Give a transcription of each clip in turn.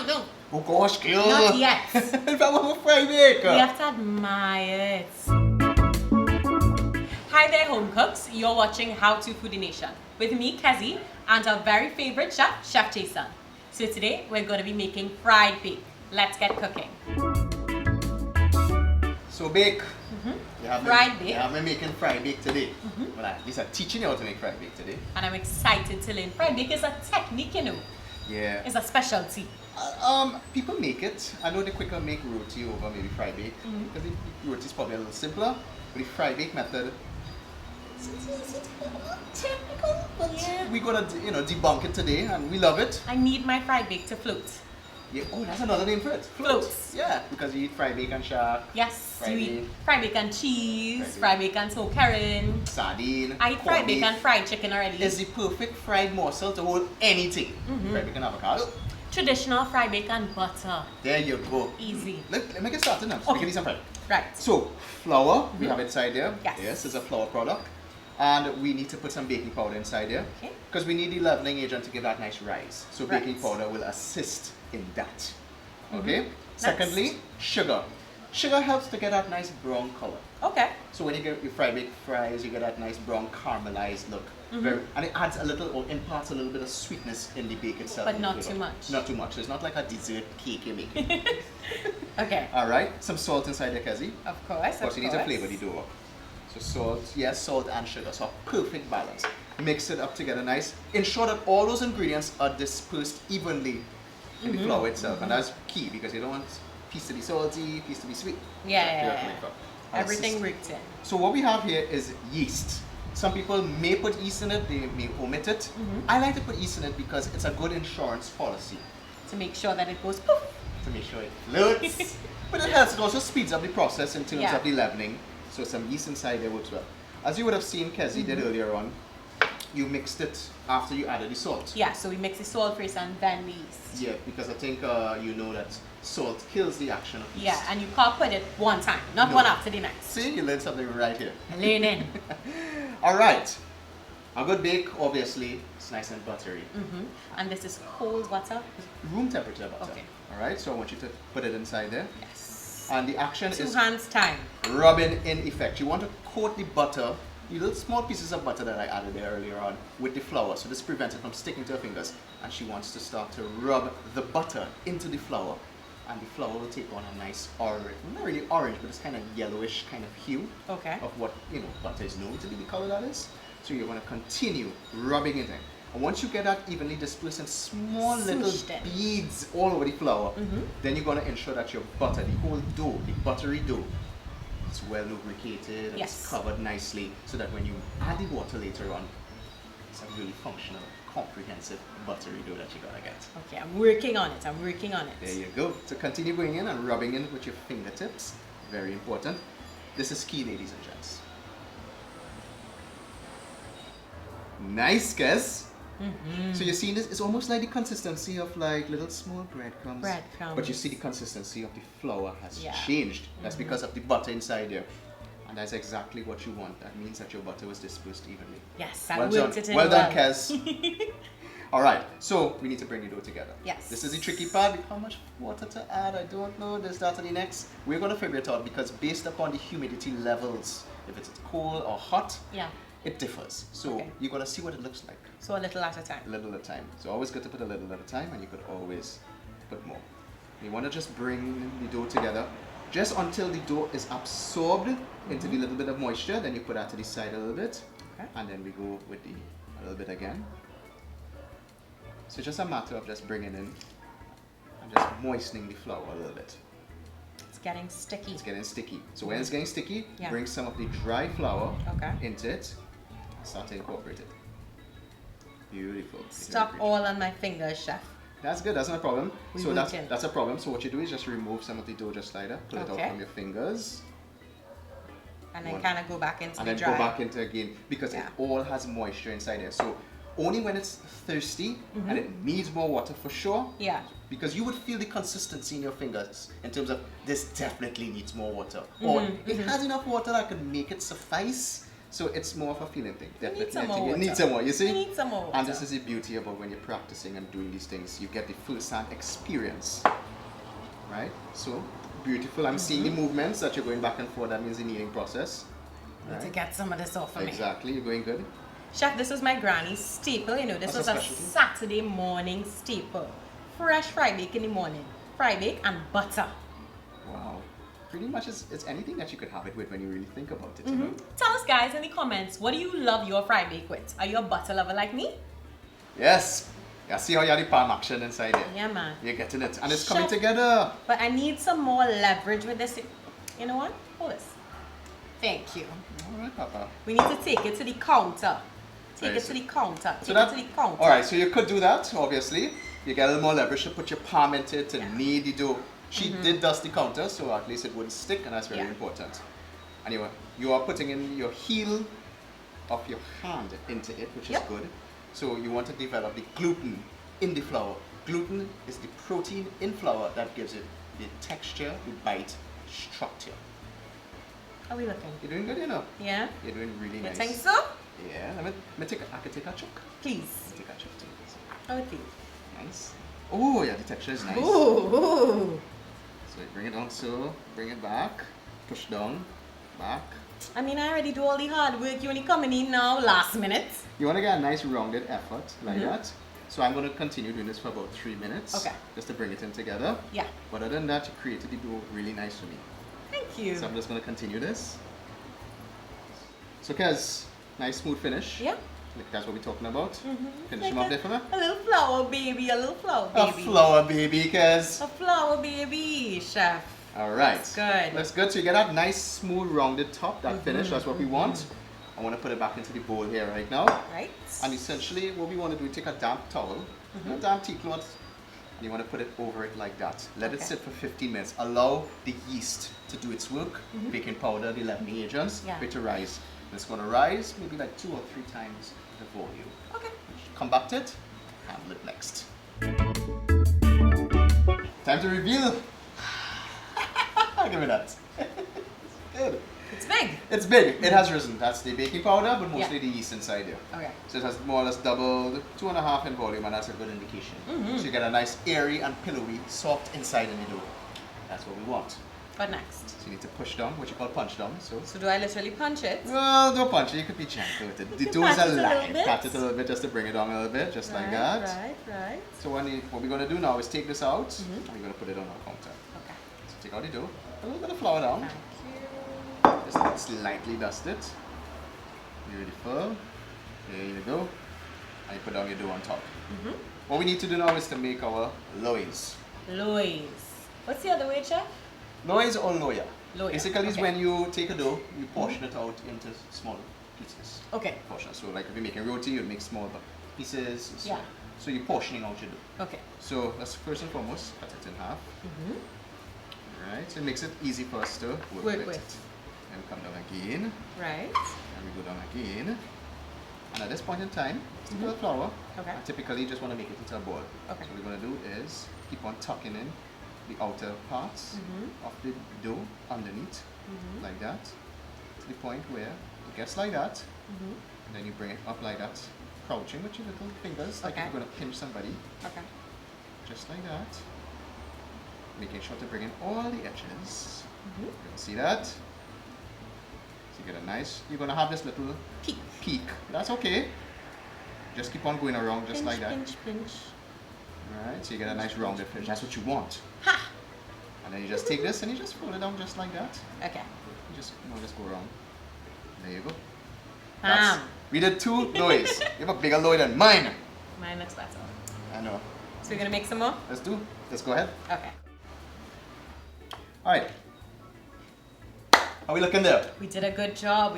don't. Oh gosh, girl. Not yet. If I want a fry bake. We have to admire it. Hi there, home cooks. You're watching How to Foodie Nation with me, Kezzy, and our very favorite chef, Chef Jason. So today we're going to be making fried bake. Let's get cooking. So bake. Fried bake. Yeah, I'm making fried bake today. Well, at least I'm teaching you how to make fried bake today. And I'm excited to learn. Fried bake is a technique, you know. Yeah. It's a specialty. People make it. I know they quicker make roti over maybe fried bake. Because the roti is probably a little simpler. But the fried bake method, it's technical. But we're gonna debunk it today, and we love it. I need my fried bake to float. Yeah. Oh, that's another name for it. Floats. Yeah, because you eat fried bake and shark. Yes, Fried you eat bake. fried bake and cheese, fried bake and sour herring. Sardine. I eat fried bake and fried chicken already. It's the perfect fried morsel to hold anything. Fried bake and avocado. Traditional fried bake and butter. There you go. Easy. Let me get started now. Okay. We can eat some fried. Right. So, flour, we have inside there. Yes. Yes, it's a flour product. And we need to put some baking powder inside there. Okay. Because we need the leavening agent to give that nice rise. So Right. baking powder will assist in that. Okay? Secondly, sugar. Sugar helps to get that nice brown color. Okay. So when you get your fried bake fries, you get that nice brown caramelized look. And it adds a little, or imparts a little bit of sweetness in the bake itself. But not too much. Not too much. It's not like a dessert cake you're making. Okay. Alright, some salt inside there, Kezzy. Of course. Of course, you need to flavor the dough. So salt, yes, salt and sugar. So a perfect balance. Mix it up together nice. Ensure that all those ingredients are dispersed evenly in the flour itself. And that's key because you don't want piece to be salty, piece to be sweet. Yeah. Everything worked in. So what we have here is yeast. Some people may put yeast in it, they may omit it. I like to put yeast in it because it's a good insurance policy. To make sure that it goes poof. To make sure it floats. But it helps, it also speeds up the process in terms of the leavening. So some yeast inside there works well. As you would have seen Kezzy did earlier on, you mixed it after you added the salt. Yeah, so we mix the salt first and then the yeast. Yeah, because I think you know that salt kills the action of yeast. Yeah, and you can't put it one time, not one after the next. See, you learned something right here. Learning. Alright, a good bake, obviously, it's nice and buttery. And this is cold butter. Room temperature butter. Okay. Alright, so I want you to put it inside there. Yes. And the action Two is hands time. rubbing in effect. You want to coat the butter, the little small pieces of butter that I added there earlier on, with the flour. So this prevents it from sticking to her fingers. And she wants to start to rub the butter into the flour. And the flour will take on a nice orange, not really orange, but it's kind of yellowish kind of hue Okay. of what, butter is known to be the color that is. So you're going to continue rubbing it in. And once you get that evenly dispersed in small little beads all over the flour, then you're going to ensure that your butter, the whole dough, the buttery dough, it's well lubricated and it's covered nicely so that when you add the water later on, it's a really functional, comprehensive buttery dough that you're going to get. Okay, I'm working on it. There you go. So continue going in and rubbing in with your fingertips. Very important. This is key, ladies and gents. Nice, guys. So you're seeing this, it's almost like the consistency of like little small breadcrumbs. But you see the consistency of the flour has changed. That's because of the butter inside there. And that's exactly what you want. That means that your butter was dispersed evenly. Yes, I worked it in well done, Kez. Alright, so we need to bring the dough together. Yes. This is the tricky part. How much water to add? I don't know. This, that, and the next. We're going to figure it out because based upon the humidity levels, if it's cold or hot, it differs. So you're going to see what it looks like. So a little at a time. A little at a time. So always good to put a little at a time, and you could always put more. You want to just bring the dough together just until the dough is absorbed into the little bit of moisture. Then you put that to the side a little bit. And then we go with a little bit again. So it's just a matter of just bringing in and just moistening the flour a little bit. It's getting sticky. It's getting sticky. So when it's getting sticky, bring some of the dry flour into it and start to incorporate it. Beautiful. Stop all on my fingers, chef. That's good, that's not a problem. So that's a problem. So what you do is just remove some of the dough just like that. Pull it out from your fingers. And then kind of go back into and the then dry. go back into again because it all has moisture inside there. So only when it's thirsty and it needs more water for sure. Yeah. Because you would feel the consistency in your fingers in terms of this definitely needs more water. Or it has enough water that can make it suffice. So it's more of a feeling thing. Definitely. need some I more think you water. need some more, you see? You need some more And water. this is the beauty about when you're practicing and doing these things. You get the first-hand experience. Right? So beautiful. I'm seeing the movements that you're going back and forth. That means the kneading process. Need to Right? get some of this off of me. Exactly. You're going good. Chef, this was my granny's staple. You know, this What's was her a specialty? Saturday morning staple. Fresh fry bake in the morning. Fry bake and butter. Wow. Pretty much it's anything that you could have it with when you really think about it, you know? Tell us, guys, in the comments, what do you love your fry bake with? Are you a butter lover like me? Yes. I see how you have the palm action inside it. Yeah, man. You're getting it. And it's Chef. coming together. But I need some more leverage with this. You know what? Hold this. Thank you. All right, Papa. We need to take it to the counter. Take Very it to the counter. Take So it that, to the counter. all right, so you could do that, obviously. You get a little more leverage to put your palm into it to Yeah. knead the dough. She did dust the counter, so at least it wouldn't stick, and that's very Yeah. important. And you are putting in your heel of your hand into it, which is Yep. good. So you want to develop the gluten in the flour. Gluten is the protein in flour that gives it the texture, the bite, structure. How are we looking? You're doing good, you know. Yeah? You're doing really You nice. think so? Yeah, I could take a chunk. Please. Take a chunk too. How would it be? Nice. Oh, yeah, the texture is nice. Ooh. So you bring it down, so bring it back, push down, back. I mean, I already do all the hard work. You only coming in now, last minute. You want to get a nice rounded effort like that. So I'm going to continue doing this for about 3 minutes. Okay. Just to bring it in together. Yeah. But other than that, you created the dough really nice for me. Thank you. So I'm just going to continue this. So Kez, nice smooth finish. Yeah. Like that's what we're talking about. Finish Like him off there for me. a little flower baby, a little flower A baby. flower baby, Kez. A flower baby, chef. Alright. That's good. That's good. So you get that nice, smooth, rounded top, that finish. That's what we want. I want to put it back into the bowl here right now. Right? And essentially, what we want to do is take a damp towel, a damp tea cloth, and you want to put it over it like that. Let it Okay. sit for 15 minutes. Allow the yeast to do its work, baking powder, the leavening agents, Yeah. for it to rise. And it's going to rise maybe like 2 or 3 times the volume. Okay. Compact it, handle it next. Time to reveal. Give me that. Good. It's big. It's big. It has risen. That's the baking powder, but mostly the yeast inside here. Okay. So it has more or less doubled, 2.5 in volume, and that's a good indication. So you get a nice airy and pillowy, soft inside in the dough. That's what we want. What next? So you need to push down, what you call punch down. So, So do I literally punch it? well, don't punch it. You could be gentle with it. The can dough is pat it a little alive. bit. Pat it a little bit just to bring it down a little bit, just like that. Right. So what we're going to do now is take this out, and we're going to put it on our counter. Okay. So take out the dough, a little bit of flour down. Thank you. Just slightly dust it. Beautiful. There you go. And you put down your dough on top. What we need to do now is to make our loaves. Lois. What's the other word, chef? Loaves or loya. Loya, Basically, it's okay. when you take a dough, you portion it out into small pieces. Okay. Portion. So, like if you're making roti, you'd make small pieces. So, Yeah. so you're portioning out your dough. Okay. So let's first and foremost cut it in half. Right. So it makes it easy for us to work Work with. with. And we come down again. Right. And we go down again. And at this point in time, stick with the flour. Okay. I typically just want to make it into a ball. Okay. So what we're going to do is keep on tucking in the outer parts of the dough underneath, like that, to the point where it gets like that. And then you bring it up like that, crouching with your little fingers, like Okay. if you're going to pinch somebody, Okay. just like that. Making sure to bring in all the edges. You can see that. So you get a nice, you're going to have this little peak. That's okay. Just keep on going around just like that. Pinch. Right, so you get a nice rounded finish. That's what you want. Ha! And then you just take this and you just fold it down just like that. Okay. You just go around. There you go. Bam. We did 2 loaves. You have a bigger loaf than mine. Mine looks better. I know. So we're gonna make some more? Let's go ahead. Okay. Alright. Are we looking there? We did a good job.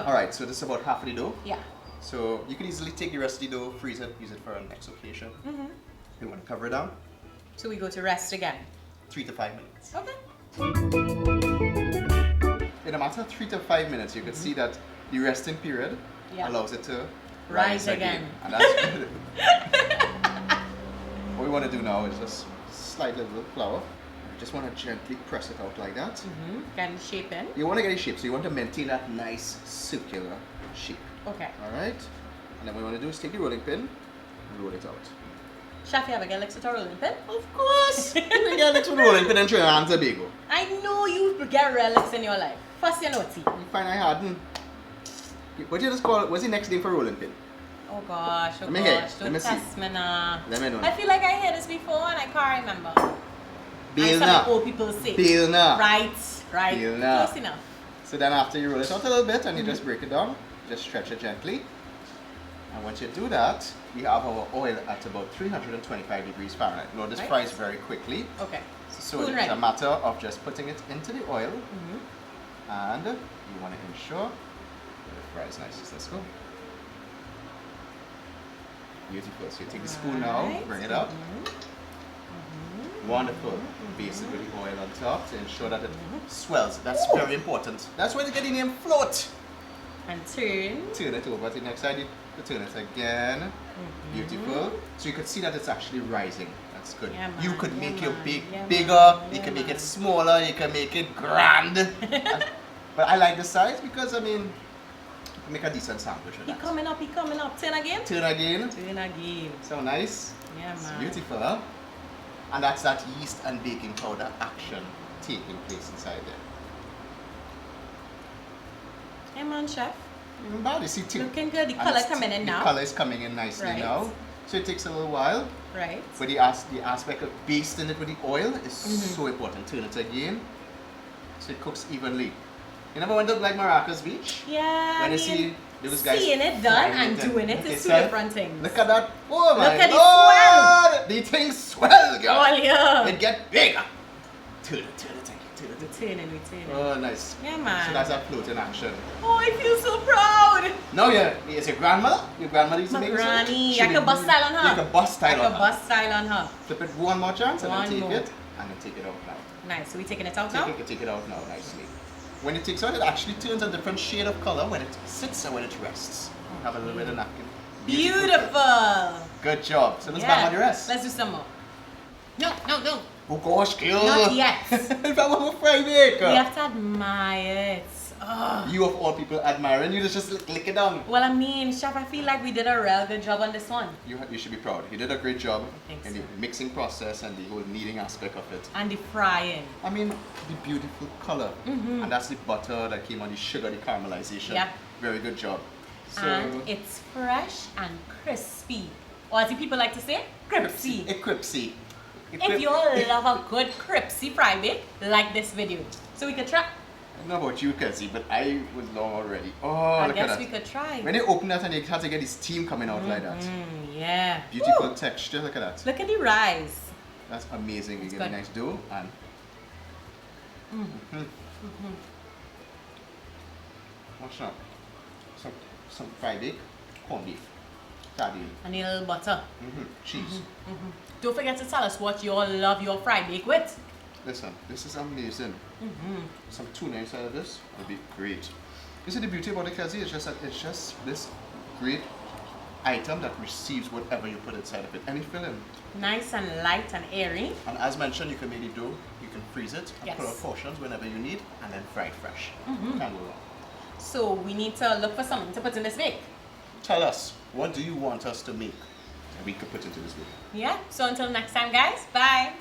Alright, so this is about half of the dough. Yeah. So you can easily take the rest of the dough, freeze it, use it for a next occasion. You want to cover it down. So we go to rest again. 3 to 5 minutes. Okay. In a matter of 3 to 5 minutes, you can see that the resting period allows it to Rise again. And that's good. What we want to do now is just slide a little flour Just want to gently press it out like that. Get the shape in. You want to get it shape, so you want to maintain that nice circular shape. Okay. Alright? And then what we want to do is take the rolling pin and roll it out. Chef, you ever get licks with a rolling pin? Of course! You can get licks with a rolling pin in Trinidad and Tobago. I know you get relics in your life. First you naughty. You find I hadn't. What you just call it? What's the next name for rolling pin? Oh gosh, oh Let me hear. gosh. Let Don't me see. test me now. Let me know. I feel like I heard this before and I can't remember. Bail Some now. old people say. Bail now. Right. Bail now. Close enough. So then after you roll it out a little bit and you just break it down, just stretch it gently. And once you do that, we have our oil at about 325 degrees Fahrenheit. Now this fries very quickly. Okay. So it's a matter of just putting it into the oil and you want to ensure that it fries nicely. Let's go. Beautiful. So you take the spoon now, bring it up. Wonderful. Base it with the oil on top to ensure that it swells. That's very important. That's where you get the name float. And turn. Turn it over to the next side. You turn it again. Beautiful. So you can see that it's actually rising. That's good. Yeah, you could make your big Yeah, bigger. You can make it smaller. You can make it grand. But I like the size because I mean, you can make a decent sandwich with that. He coming up. Turn again. Turn again. Turn again. So nice. Yeah, It's man. beautiful, huh? And that's that yeast and baking powder action taking place inside there. Hey man, chef. Even bad, you see too. Looking good. The color coming in now. The color is coming in nicely now. So it takes a little while. Right. But the aspect of basting it with the oil is so important. Turn it again so it cooks evenly. You never went up like Maracas Beach? Yeah. When you see those guys seeing it done and frying doing it is two yourself. different things. Look at that. Oh my Look at Lord! The thing swell, girl. Oh yeah. It get bigger. Turn it. We turn. Oh, nice. Yeah, man. So that's a float in action. Oh, I feel so proud. Now, is your grandmother? Your grandmother used to My make this? granny. I can bust style on her. You can bust style on her. I can bust style on her. Flip it one more chance and One then take more. it and then take it out now. Nice. So we taking it out now? Take it out now nicely. When it takes out, it actually turns a different shade of color when it sits and when it rests. Have a little bit of napkin. Beautiful. Good job. So let's bang on the rest. Let's do some more. No. Oh gosh, girl. Not yet. If I want a fried egg. We have to admire it. Oh. You of all people admiring, you just lick it down. Well, I mean, chef, I feel like we did a real good job on this one. You should be proud. You did a great job Thanks, in the sir. mixing process and the whole kneading aspect of it. And the frying. I mean, the beautiful color. And that's the butter that came on the sugar, the caramelization. Yeah. Very good job. So, And it's fresh and crispy. Or as the people like to say, cripsy. Cripsy. If you love a good cripsy fry bake, like this video. So we could try. I don't know about you, Kezzy, but I was long already. Oh, I look at guess that. we could try. When you open that and you have to get this steam coming out like that. Yeah. Beautiful Woo. texture, look at that. Look at the rise. That's amazing. You It's get a good. nice dough and... What's up? Some fried egg, corned beef, sardine, And a little butter. cheese. Don't forget to tell us what you all love your fry bake with. Listen, this is amazing. Some tuna inside of this would be great. You see the beauty about the Kezzy is just that it's just this great item that receives whatever you put inside of it. Any filling. Nice and light and airy. And as mentioned, you can make the dough, you can freeze it and put out Yes. portions whenever you need and then fry it fresh. Can't go wrong. So we need to look for something to put in this bake. Tell us, what do you want us to make that we could put into this video? Yeah. So until next time, guys. Bye.